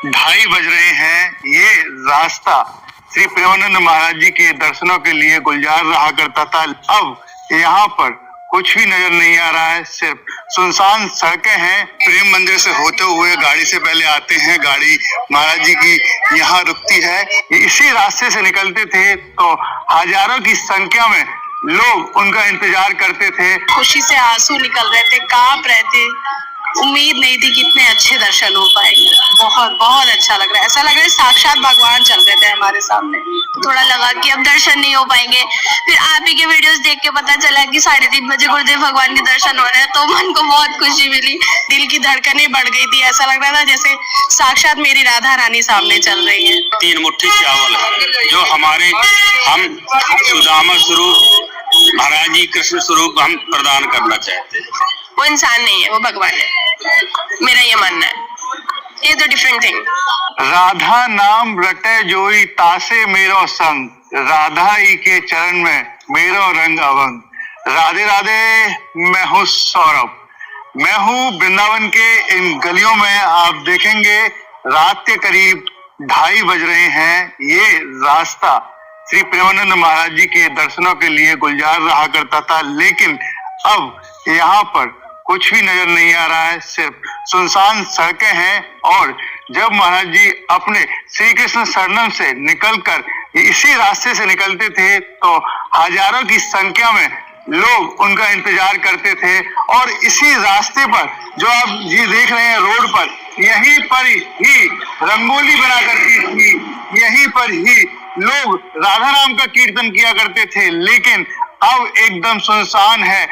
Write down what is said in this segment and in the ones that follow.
2:30 बज रहे हैं। ये रास्ता श्री प्रेमानंद महाराज जी के दर्शनों के लिए गुलजार रहा करता था। अब यहाँ पर कुछ भी नजर नहीं आ रहा है, सिर्फ सुनसान सड़कें हैं। प्रेम मंदिर से होते हुए गाड़ी से पहले आते हैं, गाड़ी महाराज जी की यहाँ रुकती है। इसी रास्ते से निकलते थे तो हजारों की संख्या में लोग उनका इंतजार करते थे। खुशी से आंसू निकल रहे थे, कांप रहे थे। उम्मीद नहीं थी कि इतने अच्छे दर्शन हो पाएंगे। बहुत बहुत अच्छा लग रहा है, ऐसा लग रहा है साक्षात भगवान चल रहे थे हमारे सामने। थोड़ा लगा कि अब दर्शन नहीं हो पाएंगे, फिर आप ही के वीडियोस देख के पता चला कि 3:30 बजे गुरुदेव भगवान के दर्शन हो रहे हैं, तो मन को बहुत खुशी मिली, दिल की धड़कनें बढ़ गई थी। ऐसा लग रहा था जैसे साक्षात मेरी राधा रानी सामने चल रही है। 3 मुट्ठी चावल है जो हम सुदामा स्वरूप महाराज जी कृष्ण स्वरूप हम प्रदान करना चाहते हैं। वो इंसान नहीं है, वो भगवान है, मेरा ये मानना है। ये तो डिफरेंट थिंग। राधा नाम रटे जोई तासे मेरो संग, राधा ही के चरण में मेरो रंग अवंग। राधे राधे, मैं हूँ सौरभ, मैं हूँ वृंदावन के इन गलियों में। आप देखेंगे रात के करीब 2:30 बज रहे हैं। ये रास्ता श्री प्रेमानंद महाराज जी के दर्शनों के लिए गुलजार रहा करता था, लेकिन अब यहाँ पर कुछ भी नजर नहीं आ रहा है, सिर्फ सुनसान सड़कें हैं। और जब महाराज जी अपने श्री कृष्ण शरणम से निकलकर इसी रास्ते से निकलते थे तो हजारों की संख्या में लोग उनका इंतजार करते थे। और इसी रास्ते पर जो आप ये देख रहे हैं रोड पर, यहीं पर ही रंगोली बना करती थी, यहीं पर ही लोग राधा नाम का कीर्तन किया करते थे। लेकिन अब एकदम सुनसान है,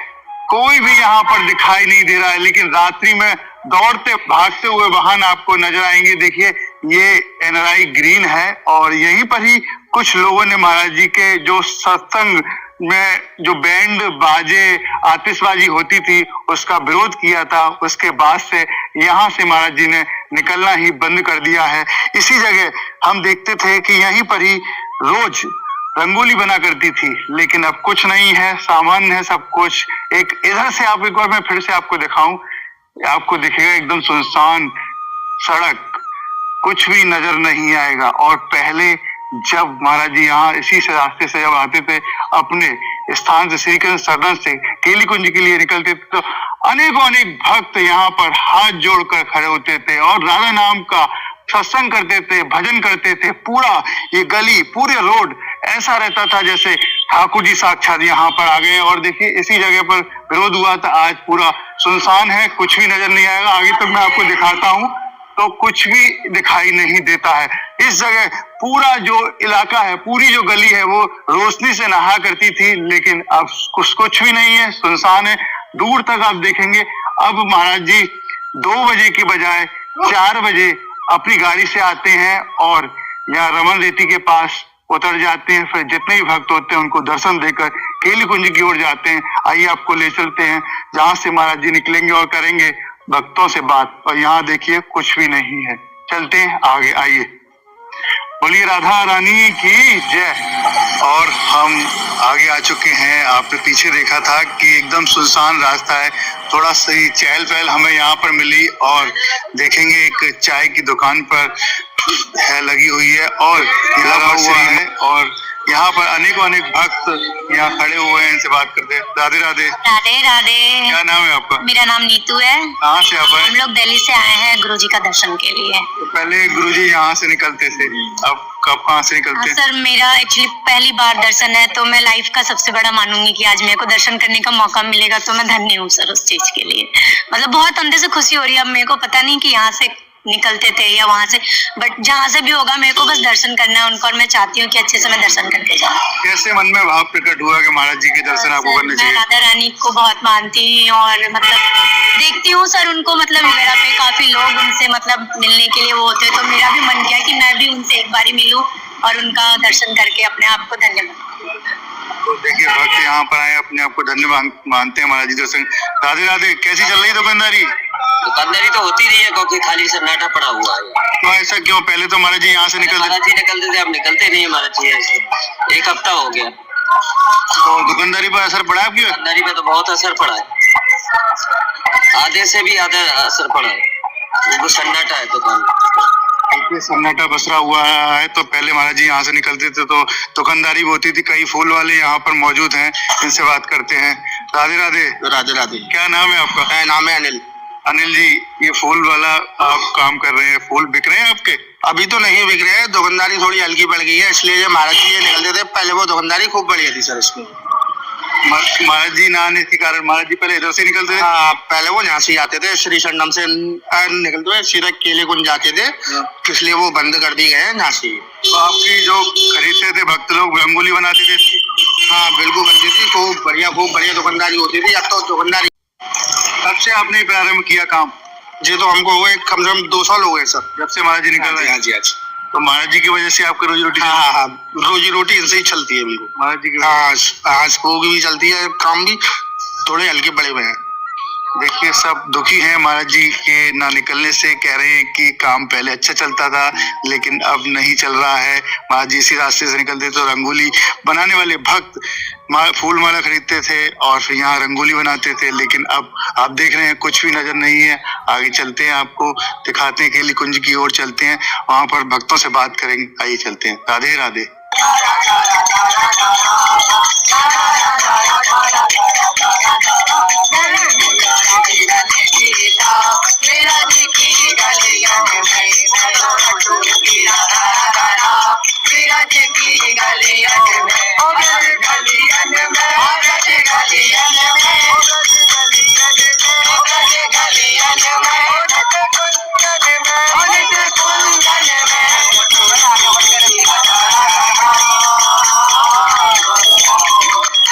कोई भी यहाँ पर दिखाई नहीं दे रहा है। लेकिन रात्रि में दौड़ते भागते हुए वाहन आपको नजर आएंगे। देखिए ये एनआरआई ग्रीन है और यहीं पर ही कुछ लोगों ने महाराज जी के जो सत्संग में जो बैंड बाजे आतिशबाजी होती थी उसका विरोध किया था। उसके बाद से यहाँ से महाराज जी ने निकलना ही बंद कर दिया है। इसी जगह हम देखते थे कि यहीं पर ही रोज रंगोली बना करती थी, लेकिन अब कुछ नहीं है, सामान्य है सब कुछ। एक इधर से आप एक बार मैं फिर से आपको दिखाऊं, आपको दिखेगा एकदम सुनसान सड़क, कुछ भी नजर नहीं आएगा। और पहले जब महाराज जी यहाँ इसी से रास्ते से जब आते थे, अपने स्थान से श्री कृष्ण शरण से केली कुंज के लिए निकलते थे, तो अनेकों अनेक भक्त यहाँ पर हाथ जोड़कर खड़े होते थे और राधा नाम का सत्संग करते थे, भजन करते थे। पूरा ये गली, पूरे रोड ऐसा रहता था जैसे ठाकुर जी साक्षात यहाँ पर आ गए। और देखिए इसी जगह पर विरोध हुआ था, आज पूरा सुनसान है, कुछ भी नजर नहीं आएगा। आगे तक मैं आपको दिखाता हूँ तो कुछ भी दिखाई नहीं देता है। इस जगह पूरा जो इलाका है, पूरी जो गली है वो रोशनी से नहा करती थी, लेकिन अब कुछ भी नहीं है, सुनसान है। दूर तक आप देखेंगे अब महाराज जी 2 बजे की बजाय 4 बजे अपनी गाड़ी से आते हैं और यहाँ रमन रेती के पास उतर जाते हैं। फिर जितने भी भक्त होते हैं उनको दर्शन देकर केली कुंज की ओर जाते हैं। आइए आपको ले चलते हैं जहां से महाराज जी निकलेंगे और करेंगे भक्तों से बात। और यहाँ देखिए कुछ भी नहीं है, चलते हैं आगे, आइए। बोलिए राधा रानी की जय। और हम आगे आ चुके हैं। आपने पीछे देखा था कि एकदम सुनसान रास्ता है, थोड़ा सी चहल पहल हमें यहाँ पर मिली। और देखेंगे एक चाय की दुकान पर है लगी हुई है और ये लगा हुआ है और यहाँ पर अनेकों अनेक भक्त यहाँ खड़े हुए हैं, इनसे बात करते हैं। राधे राधे। राधे राधे। क्या नाम है आपका? मेरा नाम नीतू है। कहाँ से आप आए? हम लोग दिल्ली से आए हैं गुरुजी का दर्शन के लिए। तो पहले गुरुजी यहाँ से निकलते थे, अब कब कहाँ से निकलते हैं? सर मेरा एक्चुअली पहली बार दर्शन है, तो मैं लाइफ का सबसे बड़ा मानूंगी कि आज मेरे को दर्शन करने का मौका मिलेगा, तो मैं धन्य हूँ सर उस चीज के लिए। मतलब बहुत अंदर से खुशी हो रही है। अब मेरे को पता नहीं कि यहाँ से निकलते थे या वहां से, बट जहां से भी होगा मेरे को बस दर्शन करना है उनका और मैं चाहती हूँ कि अच्छे से मैं दर्शन करके जाऊँ। कैसे मन में भाव प्रकट हुआ कि महाराज जी के दर्शन आपको करने चाहिए? मैं राधा रानी को बहुत मानती हूँ और मतलब देखती हूँ सर उनको, मतलब मेरा पे काफी लोग उनसे मतलब मिलने के लिए वो होते हैं, तो मेरा भी मन किया कि मैं भी उनसे एक बारी मिलूं और उनका दर्शन करके अपने आप को धन्य बनाऊं। तो देखिए भक्त यहाँ पर आए, अपने आप को धन्य मानते हैं महाराज जी दर्शन। राधे राधे। कैसी चल रही दुकानदारी? दुकानदारी तो होती नहीं है क्योंकि खाली सन्नाटा पड़ा हुआ है। तो ऐसा क्यों? पहले तो महाराज जी यहाँ से निकलते थे, अब निकलते नहीं है महाराज जी ऐसे। 1 हफ्ता हो गया। तो दुकानदारी पर असर पड़ा आपकी? दुकानदारी पे तो बहुत असर पड़ा है, आधे से भी ज्यादा असर पड़ा है। वो सन्नाटा है दुकान। सन्नाटा पसरा हुआ है। तो पहले महाराज जी यहाँ से निकलते थे तो दुकानदारी भी होती थी। कई फूल वाले यहाँ पर मौजूद हैं, इनसे बात करते हैं। राधे राधे। राधे राधे। क्या नाम है आपका? नाम है अनिल। अनिल जी, ये फूल वाला आप काम कर रहे हैं, फूल बिक रहे हैं आपके? अभी तो नहीं बिक रहे हैं, दुकानदारी थोड़ी हल्की पड़ गई है, इसलिए जो महाराज जी ये निकलते थे पहले वो दुकानदारी खूब बढ़िया थी सर इसमें। महाराज जी ना आने के कारण महाराज जी पहले इधर से निकलते थे? हाँ, पहले वो यहाँ से आते थे, श्री संडम से निकलते हुए सीधा केले कुंज जाते थे, इसलिए वो बंद कर दिए गए हैं यहाँ से। तो आपकी जो खरीदते थे भक्त लोग रंगोली बनाते थे? हाँ बिल्कुल बनती थी, खूब बढ़िया दुकानदारी होती थी। अब तो दुकानदारी कब से आपने प्रारंभ किया काम? जी तो हमको हुए कम से कम 2 साल हो गए सर, जब से महाराज जी निकल रहे हैं। हाँ जी। तो महाराज जी की वजह से आपकी रोजी रोटी? हाँ, रोजी रोटी इनसे ही चलती है बिल्कुल। महाराज जी की हाँ, स्पोक भी चलती है, काम भी थोड़े हल्के बड़े हुए हैं। देखिए सब दुखी हैं महाराज जी के ना निकलने से। कह रहे हैं कि काम पहले अच्छा चलता था लेकिन अब नहीं चल रहा है। महाराज जी इसी रास्ते से निकलते तो रंगोली बनाने वाले भक्त फूल माला खरीदते थे और फिर यहाँ रंगोली बनाते थे। लेकिन अब आप देख रहे हैं कुछ भी नजर नहीं है। आगे चलते हैं, आपको दिखाते हैं, केली कुंज की ओर चलते हैं, वहां पर भक्तों से बात करेंगे। आइए चलते हैं। राधे राधे।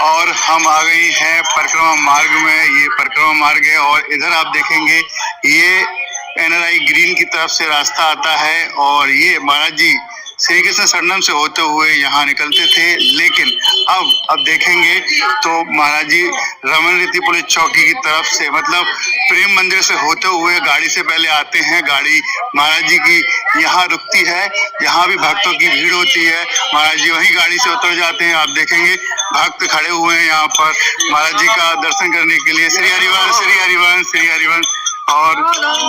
और हम आ गए हैं परिक्रमा मार्ग में। ये परिक्रमा मार्ग है और इधर आप देखेंगे ये NRI ग्रीन की तरफ से रास्ता आता है और ये महाराज जी श्री कृष्ण शरणम से होते हुए यहाँ निकलते थे। लेकिन अब देखेंगे तो महाराज जी रमन रीति पुलिस चौकी की तरफ से मतलब प्रेम मंदिर से होते हुए गाड़ी से पहले आते हैं। गाड़ी महाराज जी की यहाँ रुकती है, यहाँ भी भक्तों की भीड़ होती है। महाराज जी वहीं गाड़ी से उतर जाते हैं। आप देखेंगे भक्त खड़े हुए हैं यहाँ पर महाराज जी का दर्शन करने के लिए। श्री हरिवंश, श्री हरिवंश, श्री हरिवंश। और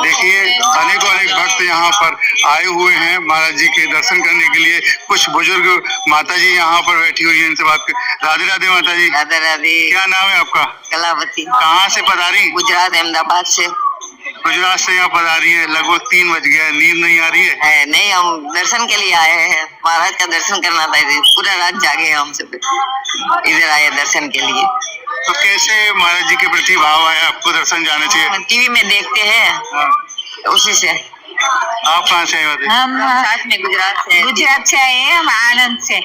देखिए अनेकों भक्त यहाँ पर आए हुए हैं महाराज जी के दर्शन करने के लिए। कुछ बुजुर्ग माता जी यहाँ पर बैठी हुई है, इनसे बात कर। राधे राधे माता जी। राधे राधे। क्या नाम है आपका? कलावती। कहाँ से पधारी? गुजरात अहमदाबाद से। गुजरात से यहाँ पधारी है। लगभग 3 बज गया, नींद नहीं आ रही है? नहीं, हम दर्शन के लिए आए हैं, महाराज का दर्शन करना था। पूरा रात जागे हम सब, इधर आए दर्शन के लिए। तो कैसे महाराज जी के प्रति भाव है आपको? दर्शन जाना चाहिए। टीवी में देखते हैं, उसी से। आप कहाँ से आए? हम साथ में गुजरात से आए हैं। हम आनंद से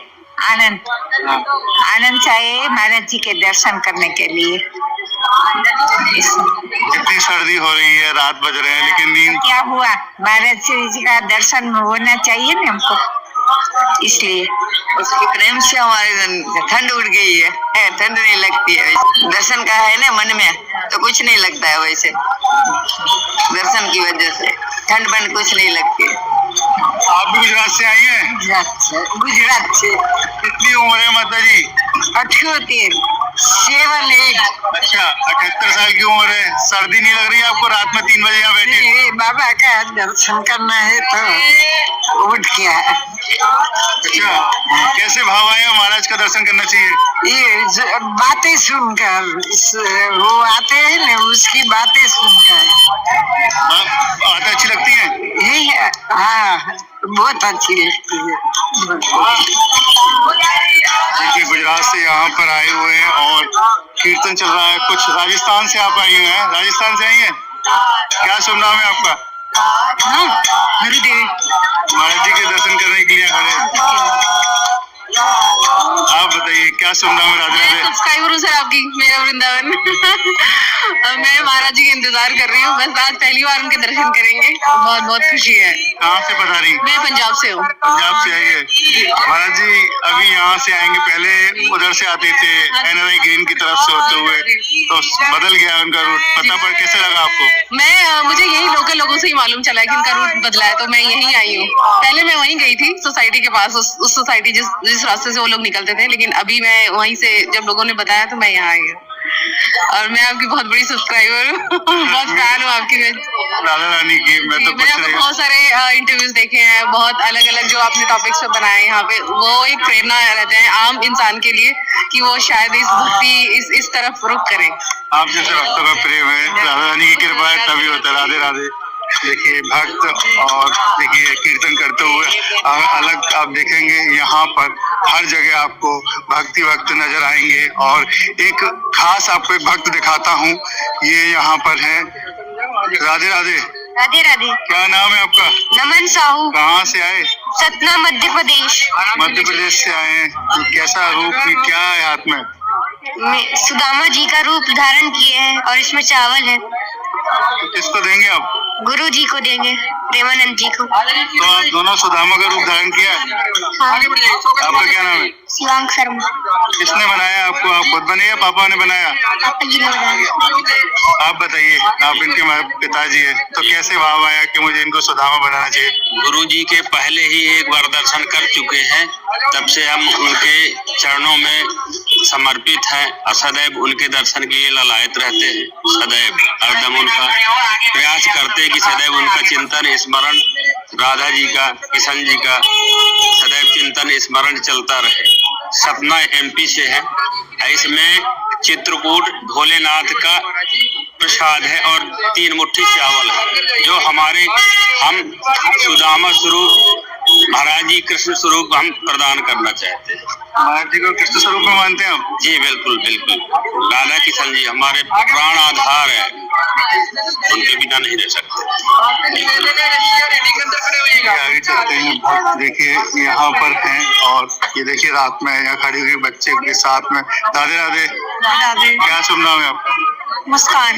आए महाराज जी के दर्शन करने के लिए। इतनी सर्दी हो रही है, रात बज रहे हैं लेकिन नींद क्या हुआ, महाराज जी का दर्शन होना चाहिए ना हमको, इसलिए उसके प्रेम से हमारे ठंड उड़ गई है। ठंड नहीं लगती है, दर्शन का है ना मन में तो कुछ नहीं लगता है। वैसे दर्शन की वजह से ठंड बंद कुछ नहीं लगती है। आप भी गुजरात से आई हैं? गुजरात से। कितनी उम्र है माता जी? 78, 78। अच्छा, 78 साल की उम्र है। सर्दी नहीं लग रही है आपको? रात में 3 बजे यहाँ बैठे बाबा का दर्शन करना है तो उठ गया। अच्छा, कैसे भाव आया? महाराज का दर्शन करना चाहिए। ये बातें सुनकर वो आते हैं ना, उसकी बातें सुनकर बात अच्छी लगती है। यही है। हाँ, बहुत अच्छी लगती है। देखिए गुजरात से यहाँ पर आए हुए हैं और कीर्तन चल रहा है। कुछ राजस्थान से आप आई हैं? राजस्थान से आई हैं? क्या शुभ नाम है आपका? हरिदेवी। महाराज जी के दर्शन करने के लिए खड़े। आप बताइए क्या शुभ नाम है? राधे राधे। सब्सक्राइबर हूँ सर आपकी, मेरा वृंदावन। मैं महाराज जी का इंतजार कर रही हूँ, बस आज पहली बार उनके दर्शन करेंगे, बहुत बहुत खुशी है। कहाँ से पधारी? मैं पंजाब से हूँ। पंजाब से आई है। महाराज जी अभी यहाँ से आएंगे, पहले उधर से आते थे NRI ग्रीन की तरफ से होते हुए, तो बदल गया उनका रूट। पता पर कैसे लगा आपको? मुझे यही लोकल लोगों से ही मालूम चला कि इनका रूट बदला है, तो मैं यहीं आई हूँ। पहले मैं वहीं गई थी सोसाइटी के पास, उस सोसाइटी जिस रास्ते से वो लोग निकलते थे, लेकिन अभी मैं वहीं से जब लोगों ने बताया तो मैं यहाँ आई हूँ। और मैं आपकी बहुत बड़ी सब्सक्राइबर हूँ। बहुत फैन हूँ आपकी। राधा रानी की मैं तो मैंने आपके बहुत सारे इंटरव्यूज देखे हैं, बहुत अलग अलग जो आपने टॉपिक्स पे बनाए यहाँ पे, वो एक प्रेरणा रहते हैं आम इंसान के लिए कि वो शायद इस भक्ति इस तरफ रुख करे। आप जैसे भक्तों का प्रेम है, राधा रानी की कृपा है तभी होता है। राधे राधे। देखिए भक्त और देखिए कीर्तन करते हुए अलग आप देखेंगे यहाँ पर हर जगह आपको भक्ति भक्त नजर आएंगे। और एक खास आपको एक भक्त दिखाता हूँ, ये यहाँ पर है। राधे राधे। राधे राधे। क्या नाम है आपका? नमन साहू। कहाँ से आए? सतना मध्य प्रदेश। मध्य प्रदेश से आए हैं। तो कैसा रूप क्या है हाथ में? सुदामा जी का रूप धारण किए हैं और इसमें चावल है। तो किसको देंगे आप? गुरु जी को देंगे, प्रेमानंद जी को। तो आप दोनों सुदामा का रूप धारण किया है? हाँ। आपका क्या नाम है? शिवांग शर्मा। किसने बनाया आपको? आप खुद बने या पापा ने बनाया? पापा जी ने बनाया। आप बताइए, आप इनके पिताजी है, तो कैसे भाव आया कि मुझे इनको सुदामा बनाना चाहिए? गुरु जी के पहले ही एक बार दर्शन कर चुके हैं, तब से हम उनके चरणों में समर्पित हैं और सदैव उनके दर्शन के लिए ललायत रहते हैं। सदैव हरदम उनका प्रयास करते हैं कि सदैव उनका चिंतन स्मरण, राधा जी का, किशन जी का सदैव चिंतन स्मरण चलता रहे। सतना MP से है। इसमें चित्रकूट भोलेनाथ का प्रसाद है और 3 मुट्ठी चावल है, जो हमारे हम सुदामा स्वरूप महाराज जी कृष्ण स्वरूप हम प्रदान करना चाहते हैं। महाराज जी को कृष्ण स्वरूप में मानते हैं आप? जी बिल्कुल बिल्कुल। राधा किशन जी हमारे प्राण आधार है, उनके बिना नहीं रह सकते। आगे चलते हैं। भक्त देखिए यहाँ पर हैं और ये देखिए रात में यहाँ खड़ी हुई बच्चे के साथ में। राधे राधे। राधे। क्या शुभ नाम है आपका? मुस्कान।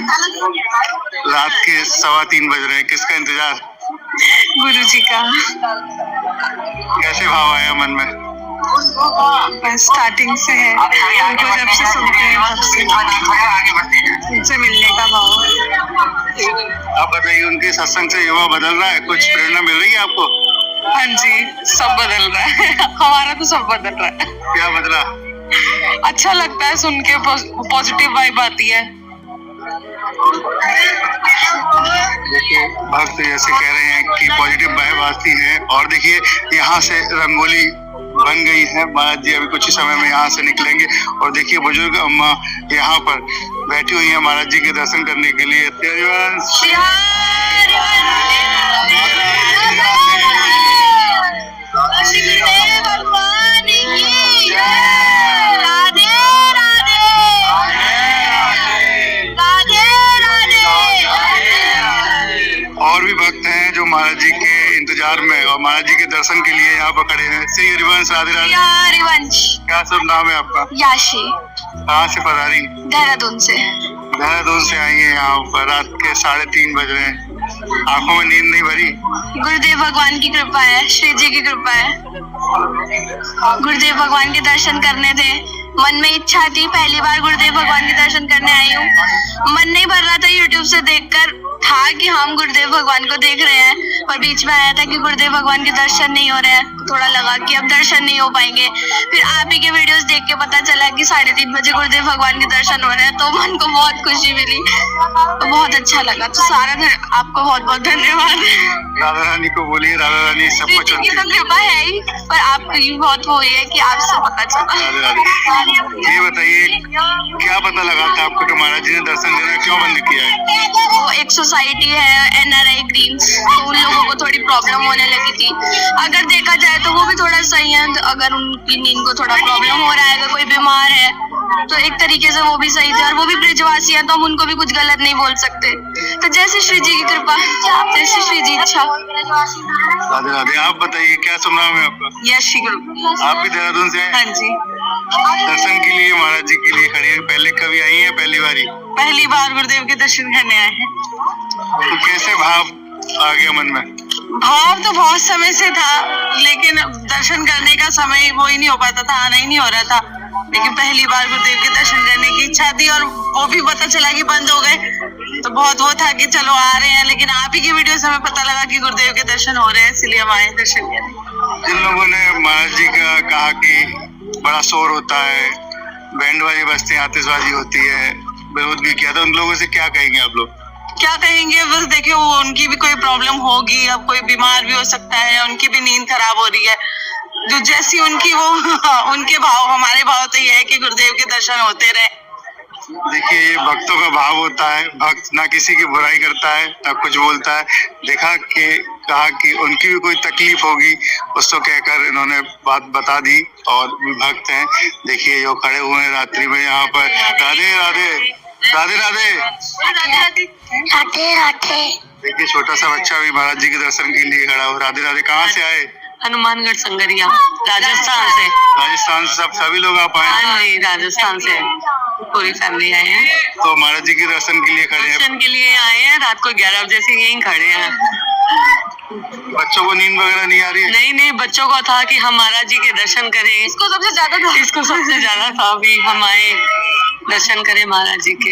रात के 3:15 बज रहे हैं, किसका इंतजार? गुरु जी का। कैसे भाव आया मन में? स्टार्टिंग से है, उनको जब से सुनते हैं तब से उनसे मिलने का भाव है। आप बताइए, उनके सत्संग से युवा बदल रहा है? कुछ प्रेरणा मिल रही है आपको? हाँ जी, सब बदल रहा है। हमारा तो सब बदल रहा है। क्या बदला? अच्छा लगता है सुन के, पॉजिटिव वाइब आती है। देखिए भक्त जैसे कह रहे हैं कि पॉजिटिव वाइब आती है। और देखिए यहाँ से रंगोली बन गई है। महाराज जी अभी कुछ ही समय में यहाँ से निकलेंगे। और देखिए बुजुर्ग अम्मा यहाँ पर बैठी हुई है महाराज जी के दर्शन करने के लिए। और भी भक्त हैं जो महाराज जी के इंतजार में और महाराज जी के दर्शन के लिए यहाँ पर खड़े हैं। श्री हरिवंश। राधे राधे। हरिवंश। क्या शुभ नाम है आपका? याशी। कहाँ से पधारी? देहरादून से। देहरादून से आई है यहाँ पर। रात के 3:30 बज रहे हैं, आंखों में नींद नहीं भरी? गुरुदेव भगवान की कृपा है, श्री जी की कृपा है। गुरुदेव भगवान के दर्शन करने थे, मन में इच्छा थी, पहली बार गुरुदेव भगवान के दर्शन करने आई हूँ। मन नहीं भर रहा था, यूट्यूब से देखकर था कि हम गुरुदेव भगवान को देख रहे हैं, और बीच में आया था कि गुरुदेव भगवान के दर्शन नहीं हो रहे हैं। थोड़ा लगा कि अब दर्शन नहीं हो पाएंगे। फिर आप ही के वीडियोस देख के पता चला कि 3:30 बजे गुरुदेव भगवान के दर्शन हो रहे हैं, तो मन को बहुत खुशी मिली, तो बहुत अच्छा लगा। तो आपको बहुत बहुत धन्यवाद। राधा रानी को बोलिए, राधा रानी सब कुछ की तो कृपा है ही, पर आपकी बहुत वो है कि आपसे पता चला। राधे राधे। ये बताइए, क्या पता लगा था आपको कि महाराज जी ने दर्शन देना क्यों बंद किया है? वो एक सोसाइटी है NRI ग्रीन्स, तो उन लोगों को थोड़ी प्रॉब्लम होने लगी थी। अगर देखा जाए तो वो भी थोड़ा सही है, तो अगर उनकी नींद को थोड़ा प्रॉब्लम हो रहा है, अगर कोई बीमार है तो एक तरीके से वो भी सही थे, और वो भी ब्रिजवासी है, तो हम उनको भी कुछ गलत नहीं बोल सकते। तो जैसे श्री जी की कृपा, जैसे श्री जी इच्छा। राधे राधे। आप बताइए, क्या शुभ नाम है आपका? यशी गुरु। आप भी देहरादून से हैं? हाँ जी। दर्शन के लिए महाराज जी के लिए खड़ी है। पहले कभी आई है? पहली बारी? पहली बार गुरुदेव के दर्शन करने आए हैं। तो कैसे भाव आ गया मन में? भाव तो बहुत समय से था, लेकिन दर्शन करने का समय वो ही नहीं हो पाता था, आना ही नहीं हो रहा था। लेकिन पहली बार गुरुदेव के दर्शन करने की इच्छा थी, और वो भी पता चला कि बंद हो गए, तो बहुत वो था कि चलो आ रहे हैं। लेकिन आप ही की वीडियो से हमें पता लगा कि गुरुदेव के दर्शन हो रहे हैं, इसलिए हम आए दर्शन करने। जिन लोगों ने महाराज जी का कहा कि बड़ा शोर होता है, बैंड वाली बजती है, आतिशबाजी होती है, विरोध भी किया था, उन लोगों से क्या कहेंगे आप लोग? क्या कहेंगे, बस देखिए वो उनकी भी कोई प्रॉब्लम होगी, अब कोई बीमार भी हो सकता है, उनकी भी नींद खराब हो रही है, जो जैसी उनकी वो उनके भाव हमारे भाव तो ये है कि गुरुदेव के दर्शन होते रहे। देखिए ये भक्तों का भाव होता है, भक्त ना किसी की बुराई करता है ना कुछ बोलता है। कहा कि उनकी भी कोई तकलीफ होगी उसको कहकर इन्होंने बात बता दी और भी भक्त हैं। देखिए जो खड़े हुए हैं रात्रि में यहाँ पर। राधे राधे राधे राधे राधे राधे। देखिए छोटा सा बच्चा भी महाराज जी के दर्शन के लिए खड़ा हो। राधे राधे। कहाँ से आए? हनुमानगढ़ संगरिया, राजस्थान से। राजस्थान से सभी लोग आप आए? हाँ जी, राजस्थान से पूरी फैमिली आए हैं। तो महाराज जी के दर्शन के लिए खड़े हैं? दर्शन के लिए आए हैं, रात को 11 बजे से यहीं खड़े हैं। बच्चों को नींद वगैरह नहीं आ रही है? नहीं, बच्चों को था कि हम महाराज जी के दर्शन करें, इसको सबसे ज्यादा था भी हम आए दर्शन करें महाराज जी के।